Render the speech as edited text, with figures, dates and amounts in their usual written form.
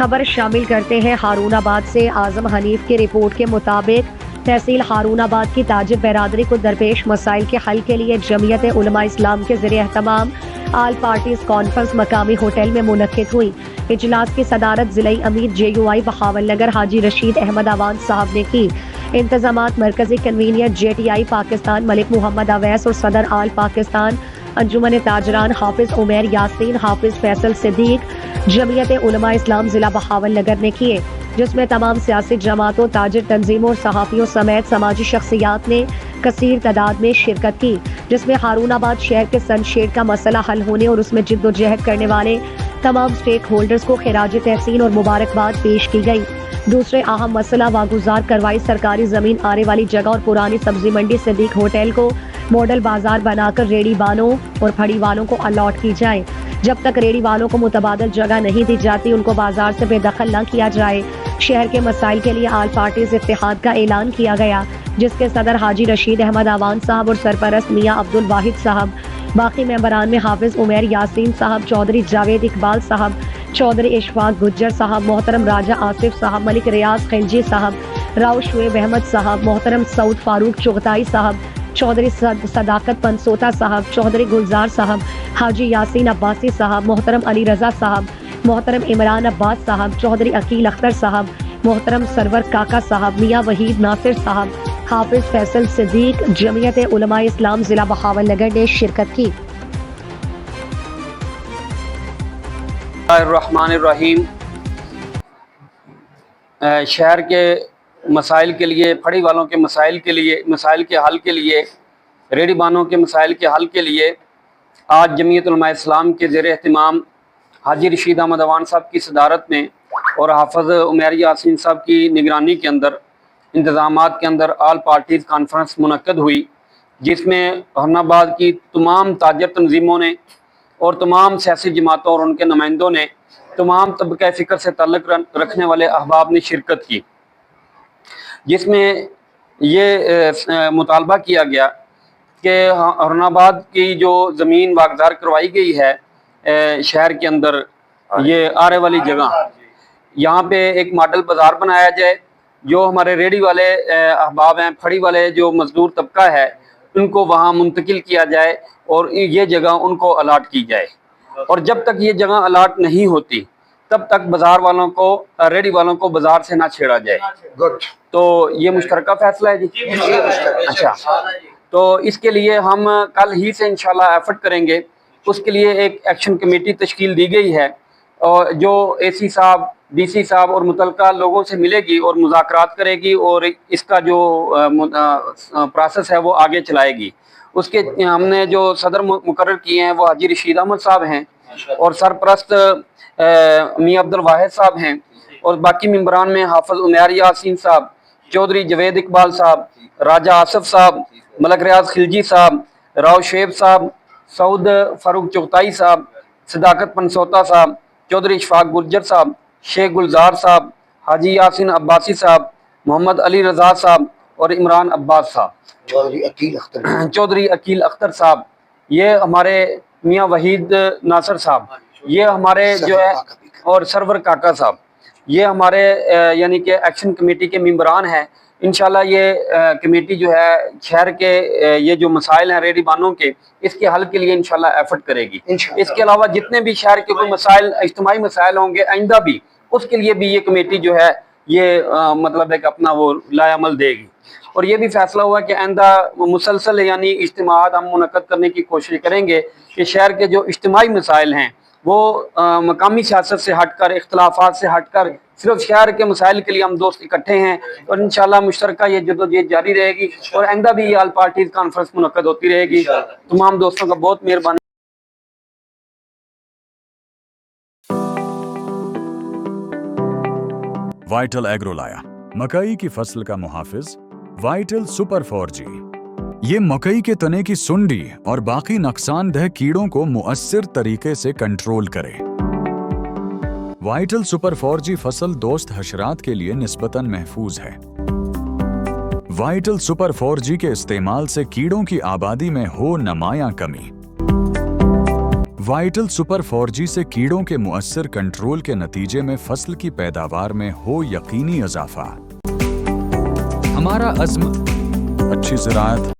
खबर शामिल करते हैं हारूनाबाद से। आजम हनीफ की रिपोर्ट के मुताबिक तहसील हारूनाबाद की ताजिर बिरादरी को दरपेश मसाइल के हल के लिए जमीयत उलमा इस्लाम के ज़रिए एहतमाम आल पार्टीज कॉन्फ्रेंस मकामी होटल में मुनक्किद हुई। इजलास की सदारत ज़िला अमीर JUI बहावल नगर हाजी रशीद अहमद अवान साहब ने की। इंतजामात मरकजी कन्वीनियर JTI पाकिस्तान मलिक मोहम्मद अवैस और सदर आल पाकिस्तान अंजुमन ताजरान हाफिज उमैर यासीन हाफिज फैसल सिद्दीक जमीयत उलमा इस्लाम जिला बहावल नगर ने किए, जिसमें तमाम सियासी जमातों, ताजिर तंजीमों और सहाफ़ियों समेत समाजी शख्सियात ने कसीर तादाद में शिरकत की, जिसमें हारूनाबाद शहर के सनशेड का मसला हल होने और उसमें जिद्दोजहद करने वाले तमाम स्टेक होल्डर्स को खिराज तहसीन और मुबारकबाद पेश की गई। दूसरे अहम मसला वागुजार करवाई सरकारी जमीन आने वाली जगह और पुरानी सब्जी मंडी सिद्दीक होटल को मॉडल बाजार बनाकर रेडी वालों और फड़ी वालों को अलॉट की जाए। जब तक रेडी वालों को मुतबादल जगह नहीं दी जाती, उनको बाजार से बेदखल न किया जाए। शहर के मसाइल के लिए आल पार्टीज इत्तेहाद का ऐलान किया गया, जिसके सदर हाजी रशीद अहमद अवान साहब और सरपरस्त मियाँ अब्दुल वाहिद साहब, बाकी मेंबरान में हाफिज उमैर यासीन साहब, चौधरी जावेद इकबाल साहब, चौधरी इशफाक गुज्जर साहब, मोहतरम राजा आसिफ साहब, मलिक रियाज खिलजी साहब, राव शुएब अहमद साहब, मोहतरम सऊद फारूक चुगताई साहब, चौधरी सदाकत पंसोता साहब, चौधरी गुलजार साहब, हाजी यासीन अब्बासी साहब, मोहतरम अली रजा साहब, मोहतरम इमरान अब्बास साहब, चौधरी अकील अख्तर साहब, मोहतरम सरवर काका साहब, मियाँ वहीद नासिर साहब, हाफिज फैसल सिद्दीक जमीयत उलमा इस्लाम जिला बहावल नगर ने शिरकत की। रहमानिर्रहीम। शहर के मसाइल के लिए, फड़ी वालों के मसाइल के लिए, मसाइल के हल के लिए, रेडी बानों के मसाइल के हल के लिए आज जमीयत उलमा इस्लाम के ज़ेर एहतमाम हाजी रशीद अहमद अवान साहब की सदारत में और हाफिज उमैर यासीन साहब की निगरानी के अंदर इंतज़ामात के अंदर आल पार्टीज़ कॉन्फ्रेंस मुनक्कद हुई, जिसमें हारूनाबाद की तमाम ताजर तंजीमों ने और तमाम सियासी जमातों और उनके नुमाइंदों ने, तमाम तबक़ा फ़िक्र से ताल्लुक़ रखने वाले अहबाब ने शिरकत की, जिसमें ये मुतालबा किया गया कि हारूनाबाद की जो ज़मीन वागजार करवाई गई है शहर के अंदर, ये आरे वाली जगह, यहाँ पे एक मॉडल बाज़ार बनाया जाए। जो हमारे रेडी वाले अहबाब हैं, फड़ी वाले जो मजदूर तबका है, उनको वहाँ मुंतकिल किया जाए और ये जगह उनको अलाट की जाए। और जब तक ये जगह अलाट नहीं होती, तब तक बाजार वालों को, रेडी वालों को बाजार से ना छेड़ा जाए। गुड। तो ये मुश्तरका फैसला है जी। अच्छा, तो इसके लिए हम कल ही से इंशाल्लाह एफर्ट करेंगे। उसके लिए एक एक्शन कमेटी तश्कील दी गई है और जो AC साहब, DC साहब और मुतलका लोगों से मिलेगी और मुज़ाकरात करेगी और इसका जो प्रोसेस है वो आगे चलाएगी। उसके हमने जो सदर मुकर्रर किए हैं वो हाजी रशीद अहमद साहब हैं और सरपरस्त मियाँ अब्दुल वाहिद साहब हैं और बाकी मेंबरान में हाफिज उमैर यासीन साहब, चौधरी जावेद इकबाल साहब, राजा आसिफ साहब, मलिक रियाज खिलजी साहब, राव शुएब साहब, सऊद फारूक चुगताई साहब, सदाकत पंसोता साहब, चौधरी इशफाक गुज्जर साहब, शेख गुलजार साहब, हाजी यासीन अब्बासी साहब, मोहम्मद अली रजा साहब और इमरान अब्बास साहब, चौधरी अकील अख्तर साहब, ये हमारे मियाँ वहीद नासिर साहब, ये हमारे जो है, और सरवर काका साहब, ये हमारे यानी कि एक्शन कमेटी के मेंबरान हैं। इंशाल्लाह ये कमेटी जो है शहर के ये जो मसाइल हैं रेडी बानों के, इसके हल के लिए इंशाल्लाह एफर्ट करेगी। इसके अलावा जितने भी शहर के कोई मसाइल, इज्तिमाई मसाइल होंगे आइंदा भी, उसके लिए भी ये कमेटी जो है ये मतलब एक अपना वो लायामल देगी। और ये भी फैसला हुआ कि आइंदा मुसलसल यानी इज्तिमात हम मुनक्कद करने की कोशिश करेंगे कि शहर के जो इज्तिमाई मसाइल हैं वो मकामी सियासत से हटकर, इख्तलाफात से हटकर, सिर्फ शहर के मसाइल के लिए हम दोस्त इकट्ठे हैं और इंशाल्लाह मुश्तरका ये जद्दोजहद जारी रहेगी और आइंदा भी ये आल पार्टीज कॉन्फ्रेंस मुनक्कद होती रहेगी। तमाम दोस्तों का बहुत मेहरबानी। वाइटल एग्रो लाया मकई की फसल का मुहाफिज वाइटल सुपर 4G। ये मकई के तने की सुंडी और बाकी नुकसानदेह कीड़ों को मुअस्सिर तरीके से कंट्रोल करे। वाइटल सुपर 4G फसल दोस्त हशरात के लिए निस्बतन महफूज है। वाइटल सुपर 4G के इस्तेमाल से कीड़ों की आबादी में हो नमाया कमी। वाइटल सुपर 4G से कीड़ों के मुअस्सर कंट्रोल के नतीजे में फसल की पैदावार में हो यकीनी इजाफा। हमारा अज़्म अच्छी ज़राअत